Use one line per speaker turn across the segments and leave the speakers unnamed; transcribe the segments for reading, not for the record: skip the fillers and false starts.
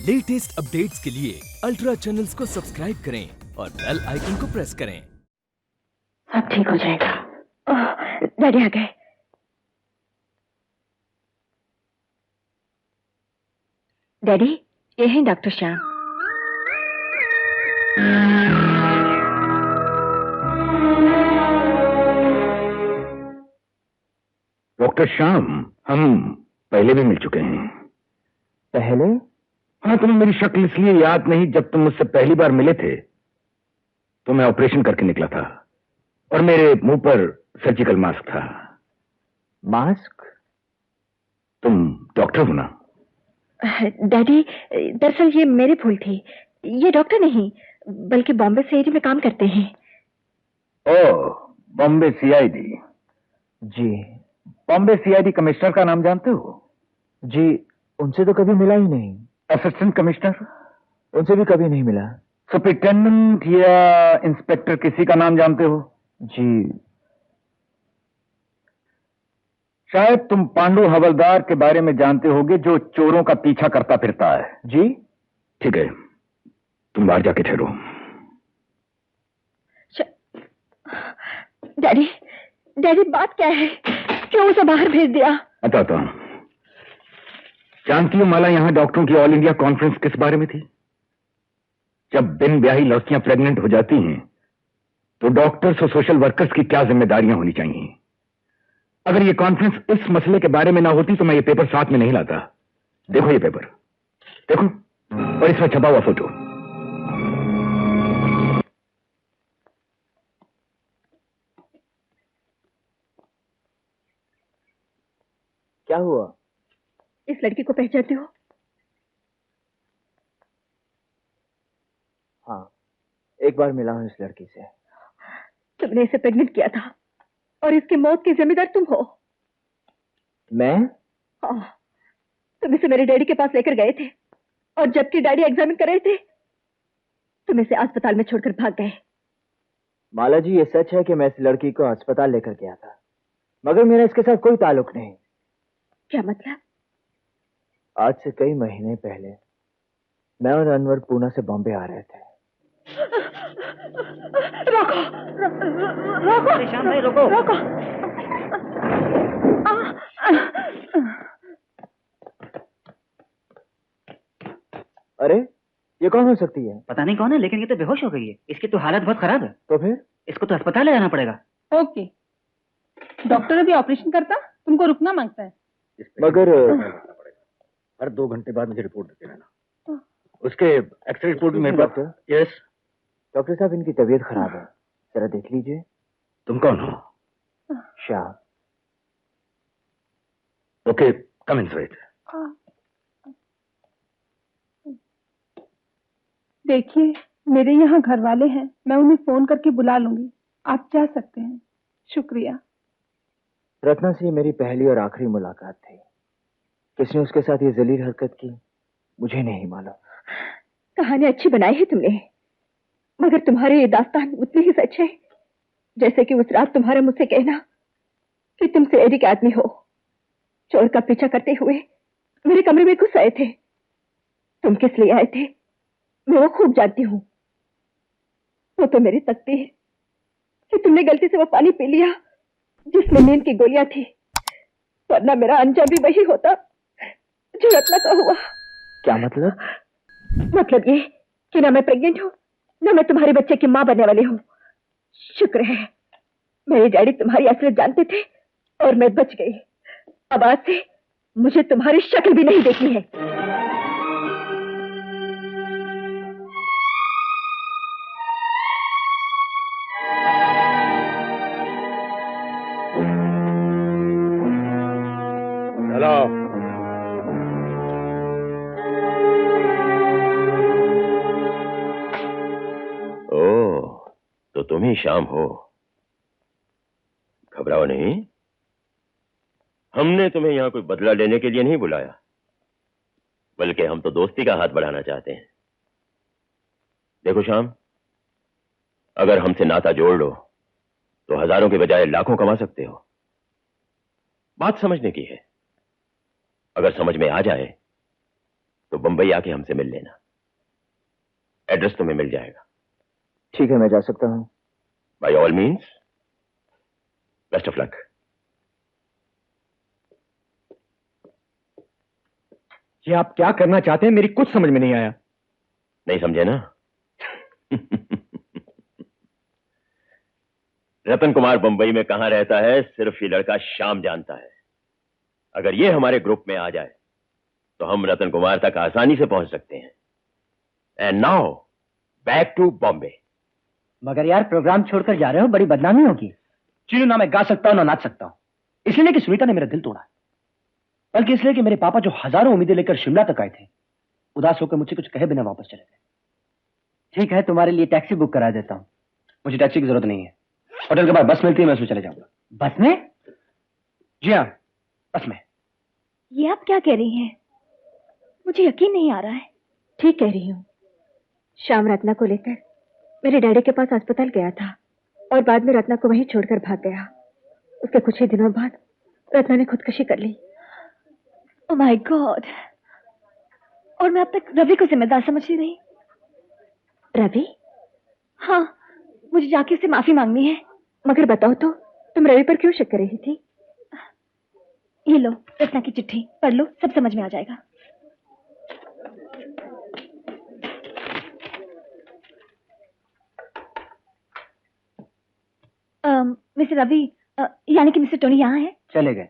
Latest updates के लिए ultra channels को सब्सक्राइब करें और बेल आइकन को प्रेस करें।
सब ठीक हो जाएगा। डैडी आ गए। डैडी, ये हैं डॉक्टर श्याम।
डॉक्टर श्याम, हम पहले भी मिल चुके हैं।
पहले?
हाँ, तुम्हें मेरी शक्ल इसलिए याद नहीं, जब तुम मुझसे पहली बार मिले थे तो मैं ऑपरेशन करके निकला था और मेरे मुंह पर सर्जिकल मास्क था।
मास्क?
तुम डॉक्टर हो ना?
डैडी, दरअसल ये मेरी भूल थी। ये डॉक्टर नहीं बल्कि बॉम्बे सीआईडी में काम करते हैं।
ओह, बॉम्बे सीआईडी।
जी।
बॉम्बे सीआईडी कमिश्नर का नाम जानते हो?
जी, उनसे तो कभी मिला ही नहीं।
Assistant commissioner?
उनसे भी कभी नहीं मिला।
सुपरिटेंडेंट या इंस्पेक्टर किसी का नाम जानते हो?
जी।
शायद तुम पांडु हवलदार के बारे में जानते होगे, जो चोरों का पीछा करता फिरता है।
जी?
ठीक है, तुम बाहर जाके ठहरो।
डैडी, डैडी बात क्या है? क्यों उसे बाहर भेज दिया?
बताता हूं। जानती हो माला, यहां डॉक्टरों की ऑल इंडिया कॉन्फ्रेंस किस बारे में थी? जब बिन ब्याही लड़कियां प्रेग्नेंट हो जाती हैं तो डॉक्टर्स और सोशल वर्कर्स की क्या जिम्मेदारियां होनी चाहिए। अगर ये कॉन्फ्रेंस इस मसले के बारे में ना होती तो मैं ये पेपर साथ में नहीं लाता। देखो ये पेपर, देखो, और इसमें छपा हुआ फोटो।
क्या हुआ?
इस लड़की को पहचानते हो?
हाँ, एक बार मिला हूं इस लड़की से।
तुमने इसे प्रेग्नेंट किया था और इसकी मौत की जिम्मेदार तुम हो।
मैं?
हाँ, तुम इसे मेरे डैडी के पास लेकर गए थे और जबकि डैडी एग्जामिन कर रहे थे तुम इसे अस्पताल में छोड़कर भाग गए।
माला जी, ये सच है कि मैं इस लड़की को अस्पताल लेकर गया था, मगर मेरा इसके साथ कोई ताल्लुक नहीं।
क्या मतलब?
आज से कई महीने पहले मैं और अनवर पूना से बॉम्बे आ रहे थे।
रोको, रोको,
श्याम भाई, रोको।
रोको।
अरे, ये कौन हो सकती है?
पता नहीं कौन है, लेकिन ये तो बेहोश हो गई है। इसकी तो हालत बहुत खराब है।
तो फिर?
इसको तो अस्पताल ले जाना पड़ेगा।
ओके, डॉक्टर अभी ऑपरेशन करता, तुमको रुकना मांगता है।
मगर
हर 2 घंटे बाद मुझे रिपोर्ट देते रहना। उसके एक्सरे रिपोर्ट में
डॉक्टर।
यस
डॉक्टर साहब, इनकी तबीयत खराब है, जरा देख लीजिए।
तुम कौन हो?
श्याम।
Okay, come inside.
देखिए, मेरे यहाँ घर वाले हैं, मैं उन्हें फोन करके बुला लूंगी। आप जा सकते हैं। शुक्रिया।
रत्ना से मेरी पहली और आखिरी मुलाकात थी। किसने उसके साथ ये जलील हरकत की मुझे नहीं मालूम।
कहानी अच्छी बनाई है तुमने, मगर तुम्हारी ये दास्तान उतनी ही सच है जैसे कि उस रात तुम्हारा मुझसे कहना कि तुम सीआईडी के आदमी हो। चोर का पीछा करते हुए मेरे कमरे में घुस आए थे। तुम किस लिए आए थे मैं वो खूब जानती हूँ। वो तो मेरी तकदीर कि तुमने गलती से वो पानी पी लिया जिसमें नींद की गोलियां थी, वरना मेरा अंजाम भी वही होता जो रत्ना का हुआ।
क्या मतलब?
मतलब ये कि ना मैं प्रेग्नेंट हूँ ना मैं तुम्हारे बच्चे की मां बनने वाली हूँ। शुक्र है मेरे डैडी तुम्हारी असलियत जानते थे और मैं बच गई। अब आज से मुझे तुम्हारी शक्ल भी नहीं देखनी है।
हेलो।
ओह, तो तुम ही श्याम हो। घबराओ नहीं, हमने तुम्हें यहां कोई बदला लेने के लिए नहीं बुलाया, बल्कि हम तो दोस्ती का हाथ बढ़ाना चाहते हैं। देखो श्याम, अगर हमसे नाता जोड़ लो तो हजारों के बजाय लाखों कमा सकते हो। बात समझने की है। अगर समझ में आ जाए तो बंबई आके हमसे मिल लेना। एड्रेस तुम्हें मिल जाएगा।
ठीक है, मैं जा सकता हूँ?
By all means, best of luck.
ये आप क्या करना चाहते हैं, मेरी कुछ समझ में नहीं आया।
नहीं समझे ना? रतन कुमार बंबई में कहां रहता है सिर्फ ये लड़का श्याम जानता है। अगर ये हमारे ग्रुप में आ जाए तो हम रतन कुमार तक आसानी से पहुंच सकते हैं। And now back to Bombay.
मगर यार, प्रोग्राम छोड़कर जा रहे हो, बड़ी बदनामी होगी।
चीनू, ना मैं गा सकता हूं ना नाच सकता हूं। इसलिए कि सुनीता ने मेरा दिल तोड़ा, बल्कि इसलिए कि मेरे पापा जो हजारों उम्मीदें लेकर शिमला तक आए थे, उदास होकर मुझे कुछ कहे बिना वापस चले गए।
ठीक है, तुम्हारे लिए टैक्सी बुक करा देता हूँ।
मुझे टैक्सी की जरूरत नहीं है। होटल के बाद बस मिलती है, मैं उसमें चले जाऊंगा।
बस में?
जी हाँ, बस में।
ये आप क्या कह रही हैं? मुझे यकीन नहीं आ रहा है। ठीक कह रही हूँ। श्याम रत्ना को लेकर मेरे डैडी के पास अस्पताल गया था और बाद में रत्ना को वहीं छोड़कर भाग गया। उसके कुछ ही दिनों बाद रत्ना ने खुदकुशी कर ली। Oh my God! और मैं अब तक रवि को जिम्मेदार समझती रही। रवि? हाँ, मुझे जाके उससे माफी मांगनी है। मगर बताओ तो, तुम रवि पर क्यों शक कर रही थी? ये लो रत्ना की चिट्ठी, पढ़ लो, सब समझ में आ जाएगा। मिस्टर रवि, यानी कि मिस्टर टोनी यहाँ है?
चले गए।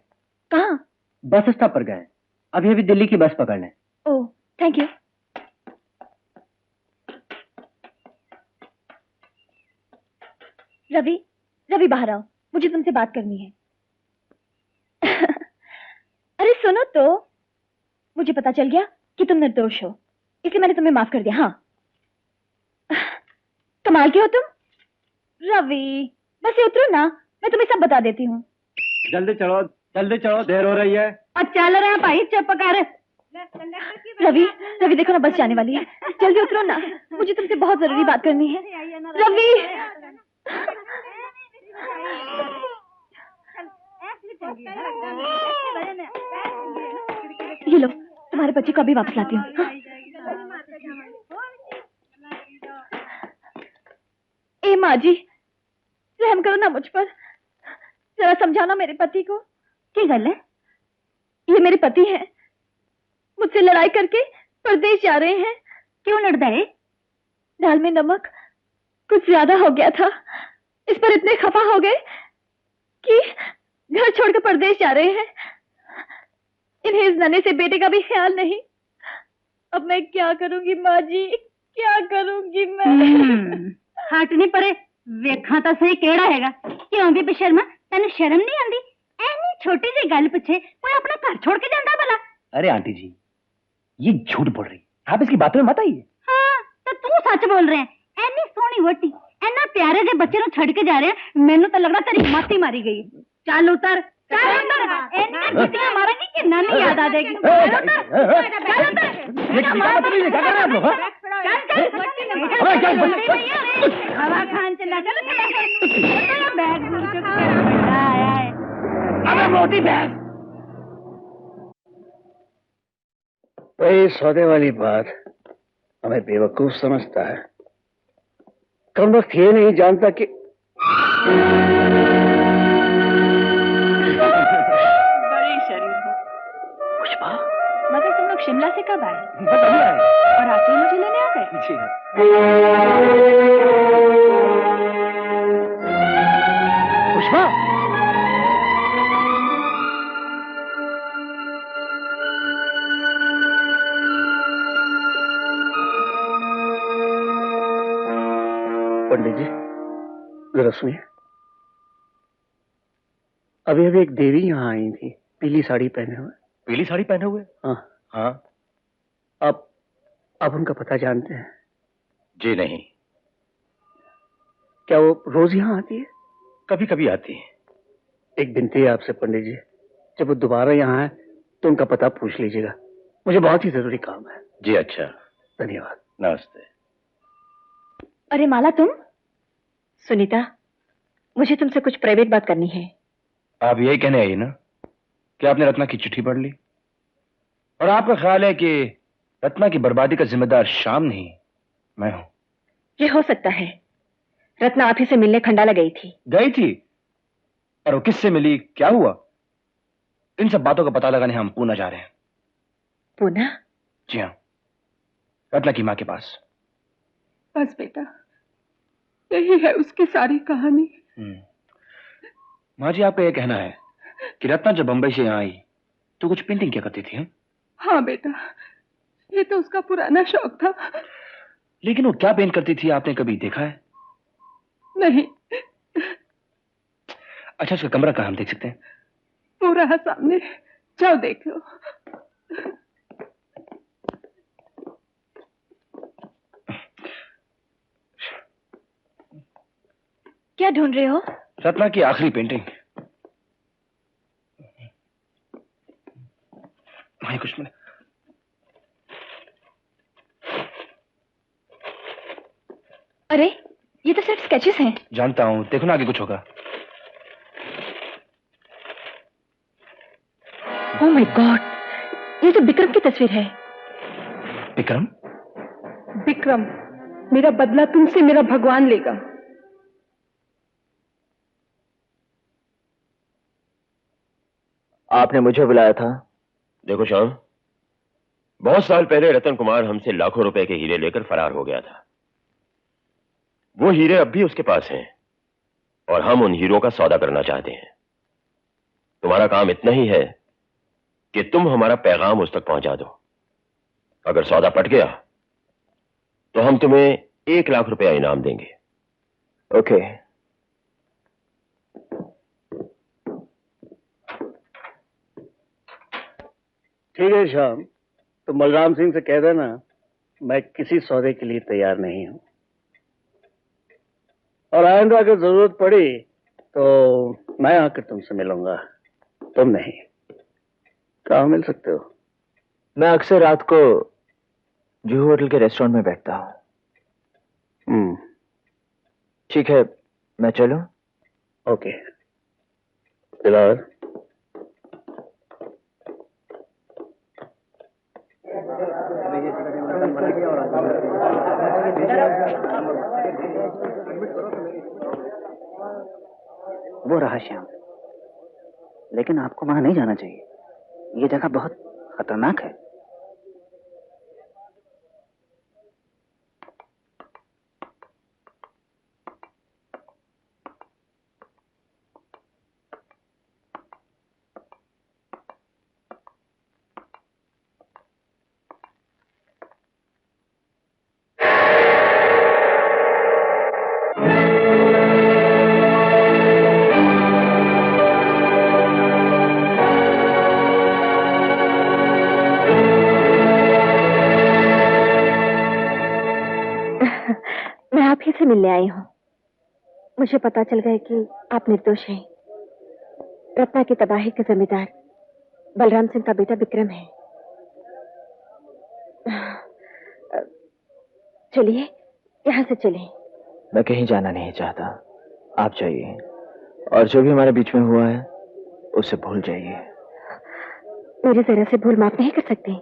कहाँ?
बस स्टॉप पर गए। अभी अभी दिल्ली की बस पकड़ने।
ओह, थैंक यू। रवि, रवि बाहर आओ, मुझे तुमसे बात करनी है। अरे सुनो तो, मुझे पता चल गया कि तुम निर्दोष हो, इसलिए मैंने तुम्हें माफ कर दिया। हाँ, कमाल के हो तुम। रवि, बस ये उतरो ना, मैं तुम्हें सब बता देती हूँ।
जल्दी चढ़ो, देर हो रही है।
और चल रहे हैं भाई, चुप कर। रवि, रवि देखो ना, बस जाने वाली है, जल्दी उतरो ना, मुझे तुमसे बहुत जरूरी बात करनी है। रवि, ये लो, तुम्हारे बच्चे को अभी वापस लाती हूँ। ए माँ जी, रहम करो ना मुझ पर, जरा समझाना मेरे पति को। क्या गल है? ये मेरे पति हैं, मुझसे लड़ाई करके परदेश जा रहे हैं। क्यों लड़ गए? दाल में नमक कुछ ज्यादा हो गया था, इस पर इतने खफा हो गए कि घर छोड़कर परदेश जा रहे हैं। इन्हें इस नन्हे से बेटे का भी ख्याल नहीं। अब मैं क्या करूंगी माँ जी, क्या करूंगी मैं?
हटनी परे, वेखा तो सही केड़ा हैगा। क्यों भी बेशर्मा, तेन शर्म नहीं आंदी? ऐनी छोटी जी गल पिछे कोई अपना घर छोड़ के जाता भला?
अरे आंटी जी, ये झूठ बोल रही, आप इसकी बातों में मत आइए।
हाँ, तो तू सच बोल रहे हैं। ऐनी सोहनी वोटी, ऐना प्यारे जे बच्चे नु छड़ के जा रहे हैं, मैनू तो लगदा तेरी माती मारी गई। चल उतर, चल उतर, ऐनी जुतियां मारेंगी कि नानी याद आ जाएगी। चल उतर, चल उतर।
ये क्या कर रहे हैं आप लोग?
हवा खान चला, चलो बैग दूर चुक।
अबे मोटी भैंस!
वही सौदे वाली बात हमें बेवकूफ समझता है। कम वक्त ये नहीं जानता कि
बड़ी शरीफ हो।
पुष्पा,
मगर तुम लोग शिमला से कब आए?
बस अभी आए।
और आके ही मुझे लेने आ गए?
जी हाँ। पुष्पा,
पंडित जी जरा सुनिए। अभी अभी एक देवी यहाँ आई थी, पीली साड़ी पहने हुए।
पीली साड़ी पहने हुए?
हाँ
हाँ।
आप उनका पता जानते हैं?
जी नहीं।
क्या वो रोज यहाँ आती है?
कभी कभी आती है।
एक विनती है आपसे पंडित जी, जब वो दोबारा यहाँ आए तो उनका पता पूछ लीजिएगा, मुझे बहुत ही जरूरी काम है।
जी अच्छा,
धन्यवाद।
नमस्ते।
अरे माला, तुम? सुनीता, मुझे तुमसे कुछ प्राइवेट बात करनी है।
आप यही कहने आई ना कि आपने रत्ना की चिट्ठी पढ़ ली और आपका ख्याल है कि
रत्ना की बर्बादी का जिम्मेदार श्याम नहीं, मैं हूं।
ये हो सकता है। रत्ना आप ही से मिलने खंडाला गई थी।
गई थी, और वो किससे मिली, क्या हुआ, इन सब बातों का पता लगाने हम पूना जा रहे हैं।
पूना?
जी हाँ, रत्ना की माँ के पास।
बस बेटा, यही है उसकी सारी कहानी।
माँ जी, आपका यह कहना है कि रत्ना जब बंबई से यहाँ आई तो कुछ पेंटिंग क्या करती थी?
हाँ बेटा, ये तो उसका पुराना शौक था।
लेकिन वो क्या पेंट करती थी, आपने कभी देखा है?
नहीं।
अच्छा, उसका कमरा कहाँ हम देख सकते हैं?
वो रहा सामने, जाओ देख लो।
क्या ढूंढ रहे हो?
रत्ना की आखिरी पेंटिंग। भाई कुछ मिले।
अरे, ये तो सिर्फ स्केचेस हैं।
जानता हूँ, देखो ना आगे कुछ होगा।
ओह माय गॉड, ये तो विक्रम की तस्वीर है।
विक्रम?
विक्रम, मेरा बदला तुमसे मेरा भगवान लेगा।
आपने मुझे बुलाया था?
देखो श्याम, बहुत साल पहले रतन कुमार हमसे लाखों रुपए के हीरे लेकर फरार हो गया था। वो हीरे अब भी उसके पास हैं और हम उन हीरों का सौदा करना चाहते हैं। तुम्हारा काम इतना ही है कि तुम हमारा पैगाम उस तक पहुंचा दो। अगर सौदा पट गया तो हम तुम्हें 1 लाख रुपया इनाम देंगे।
ओके।
ठीक है श्याम, तो बलराम सिंह से कह देना मैं किसी सौदे के लिए तैयार नहीं हूं, और आइंदा अगर जरूरत पड़ी तो मैं आकर तुमसे मिलूंगा, तुम नहीं। कहाँ मिल सकते हो?
मैं अक्सर रात को जुहू होटल के रेस्टोरेंट में बैठता हूँ। ठीक है, मैं चलूं?
ओके। दिलावर,
वो रहा श्याम, लेकिन आपको वहां नहीं जाना चाहिए। ये जगह बहुत खतरनाक है।
से मिलने आई हूँ। मुझे पता चल गया कि आप निर्दोष हैं। रत्ना की तबाही के जिम्मेदार बलराम सिंह का बेटा विक्रम है। चलिए, यहाँ से चलें।
मैं कहीं जाना नहीं चाहता, आप जाइए, और जो भी हमारे बीच में हुआ है उसे भूल जाइए।
मेरी जरा से भूल माफ नहीं कर सकते।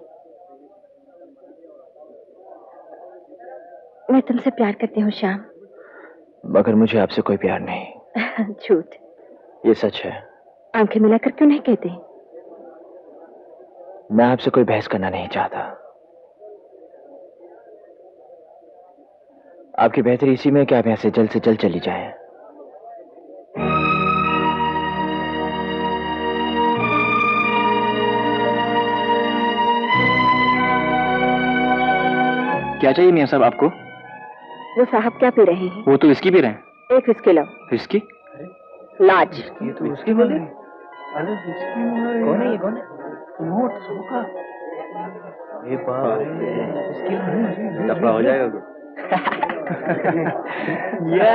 मैं तुमसे प्यार करती हूँ श्याम।
मगर मुझे आपसे कोई प्यार नहीं।
झूठ।
ये सच है।
आंखें मिलाकर क्यों नहीं कहते?
मैं आपसे कोई बहस करना नहीं चाहता। आपकी बेहतरी इसी में कि आप यहाँ से जल्द चली जाएं।
क्या चाहिए मियां साहब आपको?
वो साहब क्या पी रहे हैं?
वो तो विस्की पी रहे हैं।
एक विस्की लाओ।
विस्की?
लाज।
ये तो विस्की बोल रहे हैं। अरे विस्की कौन है? ये कौन है? नोट सोका। ये बाप रे, विस्की नहीं डब्बा हो जाएगा। या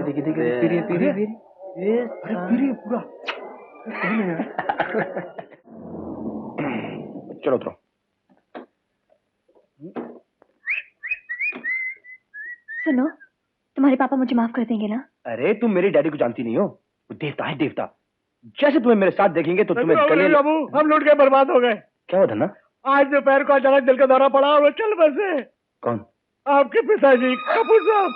देखिए पीरिए अरे पीरिए पूरा। चलो उतरो।
सुनो, तुम्हारे पापा मुझे माफ कर देंगे ना?
अरे तुम मेरी डैडी को जानती नहीं हो, वो देवता है देवता। जैसे तुम्हें मेरे साथ देखेंगे तो तुम्हें गले।
हम लूट के बर्बाद हो गए।
क्या हुआ धन्ना?
आज दोपहर को अचानक दिल का दौरा पड़ा और वो चल बसे।
कौन?
आपके पिताजी कपूर साहब।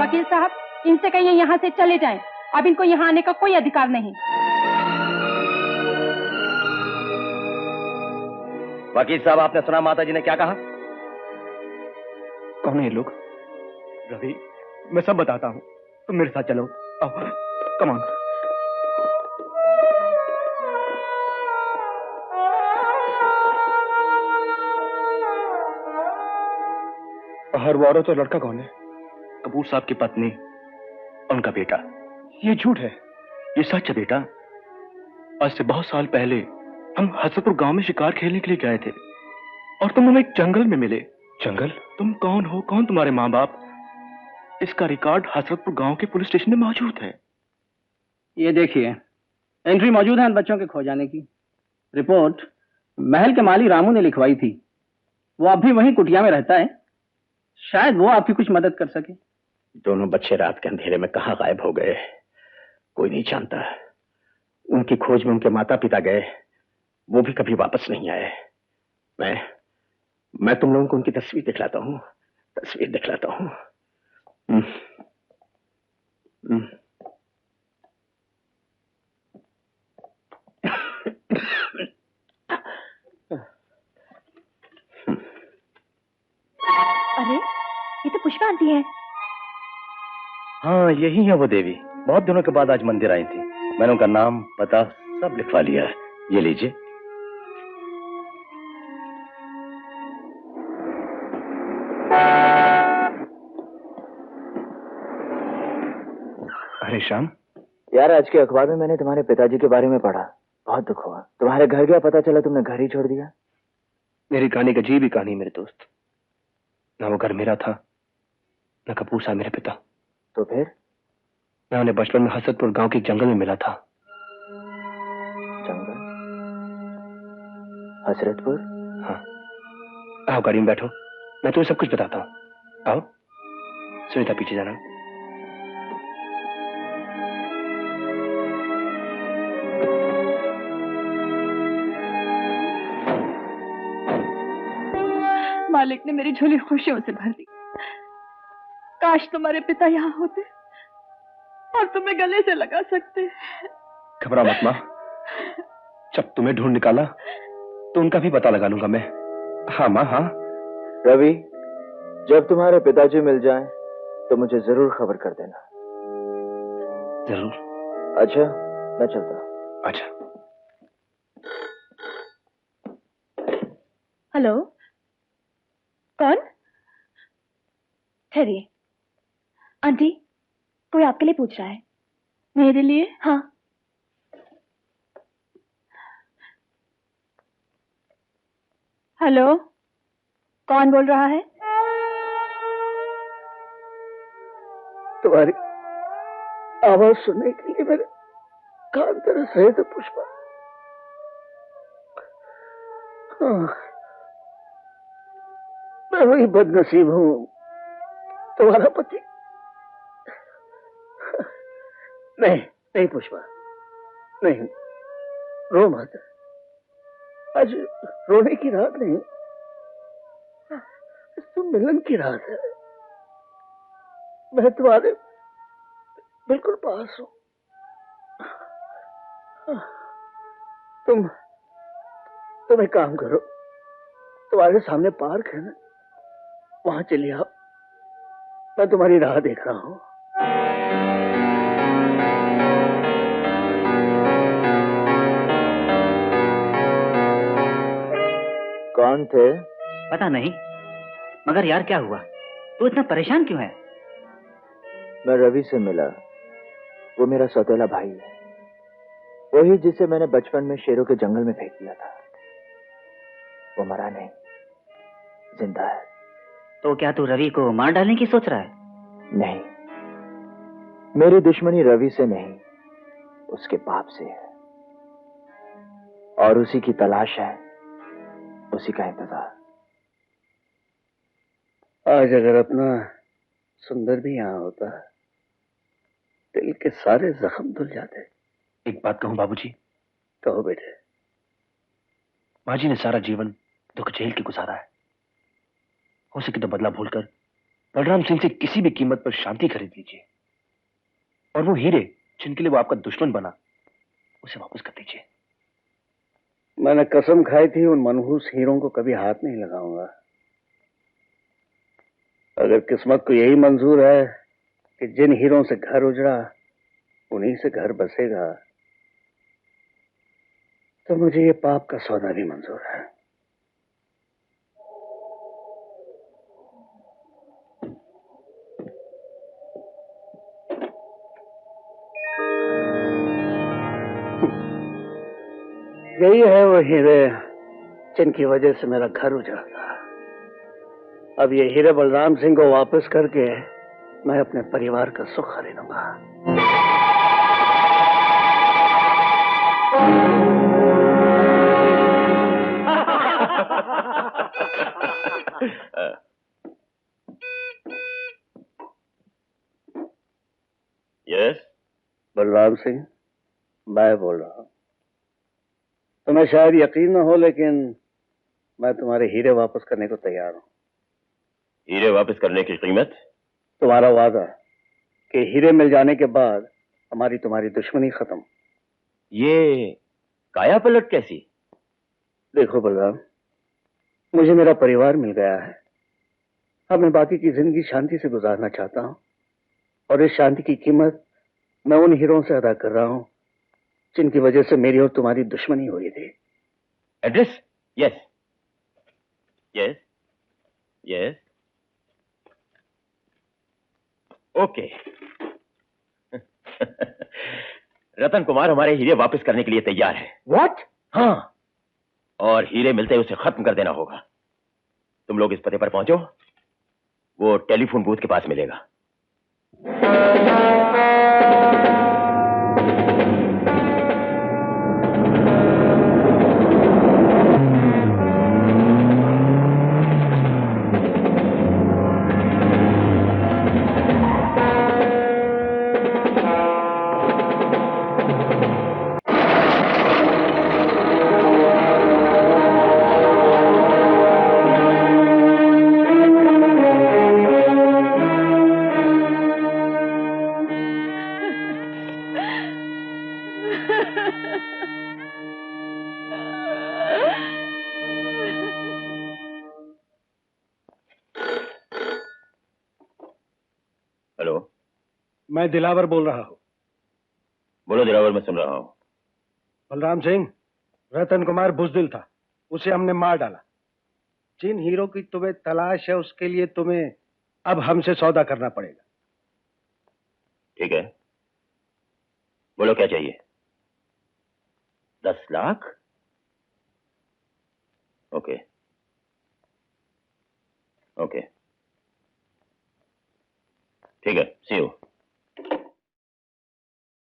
वकील साहब, इनसे कहिए यहाँ से चले जाएं। अब इनको यहाँ आने का कोई अधिकार नहीं।
वकील साहब, आपने सुना माता जी ने क्या कहा? कौन है ये लोग?
रवि, मैं सब बताता हूँ, तुम मेरे साथ चलो। आओ, कम ऑन।
और वो औरत और लड़का कौन है? कपूर साहब की पत्नी, उनका बेटा।
ये झूठ है।
ये सच है बेटा। आज से बहुत साल पहले हम हसरतपुर गांव में शिकार खेलने के लिए गए थे और तुम हमें एक जंगल में मिले। जंगल? तुम कौन हो, कौन तुम्हारे माँ बाप? इसका रिकॉर्ड हसरतपुर गांव के पुलिस स्टेशन में मौजूद है।
ये देखिए, एंट्री मौजूद है इन बच्चों के खो जाने की। रिपोर्ट महल के माली रामू ने लिखवाई थी। वो अब भी वहीं कुटिया में रहता है। शायद वो आपकी कुछ मदद कर सके।
दोनों बच्चे रात के अंधेरे में कहाँ गायब हो गए, कोई नहीं जानता। उनकी खोज में उनके माता पिता गए, वो भी कभी वापस नहीं आए। मैं तुम लोगों को उनकी तस्वीर दिखलाता हूँ, तस्वीर दिखलाता हूँ।
अरे, ये तो पुष्पा आंटी है।
हाँ, यही है वो देवी। बहुत दिनों के बाद आज मंदिर आई थी। मैंने उनका नाम पता सब लिखवा लिया है। ये लीजिए।
अरे श्याम यार, आज के अखबार में मैंने तुम्हारे पिताजी के बारे में पढ़ा। बहुत दुख हुआ। तुम्हारे घर गया, पता चला तुमने घर ही छोड़ दिया।
मेरी कहानी का अजीब ही कहानी मेरे दोस्त। ना वो घर मेरा था, ना कपूर साहब मेरे पिता।
तो फिर?
मैं उन्हें बचपन में हसरतपुर गांव के जंगल में मिला था।
जंगल? हसरतपुर?
हाँ। आओ गाड़ी में बैठो, मैं तुम्हें सब कुछ बताता हूँ। आओ। सुनीता, पीछे जाना।
मालिक ने मेरी झोली खुशियों से भर दी। काश तुम्हारे पिता यहाँ होते और तुम्हें गले से लगा सकते।
घबरा मत माँ, जब तुम्हें ढूंढ निकाला तो उनका भी पता लगा लूंगा मैं। हाँ माँ, हाँ।
रवि, जब तुम्हारे पिताजी मिल जाएं तो मुझे जरूर खबर कर देना।
जरूर।
अच्छा, मैं चलता हूँ।
अच्छा।
हेलो, कौन? ठहरिए। आंटी, कोई आपके लिए पूछ रहा है। मेरे लिए? हाँ। हेलो, कौन बोल रहा है?
तुम्हारी आवाज सुनने के लिए मेरे कान तरस रहे थे पुष्पा। हाँ, मैं वही बदनसीब हूँ, तुम्हारा पति। नहीं नहीं पुष्पा, नहीं, रो मत। आज रोने की रात नहीं, तो मिलन की रात है। मैं तुम्हारे बिल्कुल पास हूँ। तुम एक काम करो, तुम्हारे सामने पार्क है ना, वहां चलिए आओ। मैं तुम्हारी राह देख रहा हूँ।
कौन थे?
पता नहीं, मगर यार क्या हुआ? तू इतना परेशान क्यों है?
मैं रवि से मिला। वो मेरा सौतेला भाई है, वही जिसे मैंने बचपन में शेरों के जंगल में फेंक दिया था। वो मरा नहीं, जिंदा है।
तो क्या तू रवि को मार डालने की सोच रहा है?
नहीं, मेरी दुश्मनी रवि से नहीं, उसके बाप से है, और उसी की तलाश है, उसी का इंतजार।
आज अगर अपना सुंदर भी यहाँ होता, दिल के सारे जख्म धुल जाते।
एक बात कहूं बाबूजी?
कहो बेटे।
माँ जी ने सारा जीवन दुख झेल के गुजारा है। हो सके तो बदला भूलकर बलराम सिंह से किसी भी कीमत पर शांति खरीद लीजिए, और वो हीरे जिनके लिए वो आपका दुश्मन बना, उसे वापस कर दीजिए।
मैंने कसम खाई थी उन मनहूस हीरों को कभी हाथ नहीं लगाऊंगा। अगर किस्मत को यही मंजूर है कि जिन हीरों से घर उजड़ा उन्हीं से घर बसेगा, तो मुझे ये पाप का सौदा भी मंजूर है। यही है वो हीरे जिनकी वजह से मेरा घर उजड़ा था। अब ये हीरे बलराम सिंह को वापस करके मैं अपने परिवार का सुख खरीदूंगा।
यस,
बलराम सिंह, मैं बोल रहा हूं। तुम्हें शायद यकीन न हो, लेकिन मैं तुम्हारे हीरे वापस करने को तैयार हूं।
हीरे वापस करने की कीमत?
तुम्हारा वादा कि हीरे मिल जाने के बाद हमारी तुम्हारी दुश्मनी खत्म।
ये काया पलट कैसी?
देखो बलराम, मुझे मेरा परिवार मिल गया है। अब मैं बाकी की जिंदगी शांति से गुजारना चाहता हूं, और इस शांति की कीमत मैं उन हीरों से अदा कर रहा हूं जिनकी वजह से मेरी और तुम्हारी दुश्मनी हुई थी।
Address? Yes yes yes, okay. Ratan Kumar हमारे हीरे वापस करने के लिए तैयार है।
व्हाट?
हाँ, और हीरे मिलते ही उसे खत्म कर देना होगा। तुम लोग इस पते पर पहुंचो, वो टेलीफोन बूथ के पास मिलेगा। हेलो,
मैं दिलावर बोल रहा हूं।
बोलो दिलावर, मैं सुन रहा हूं।
बलराम सिंह, रतन कुमार बुजदिल था, उसे हमने मार डाला। जिन हीरो की तुम्हें तलाश है उसके लिए तुम्हें अब हमसे सौदा करना पड़ेगा।
ठीक है, बोलो क्या चाहिए? 10 लाख? ओके ओके, ठीक है, सी यू।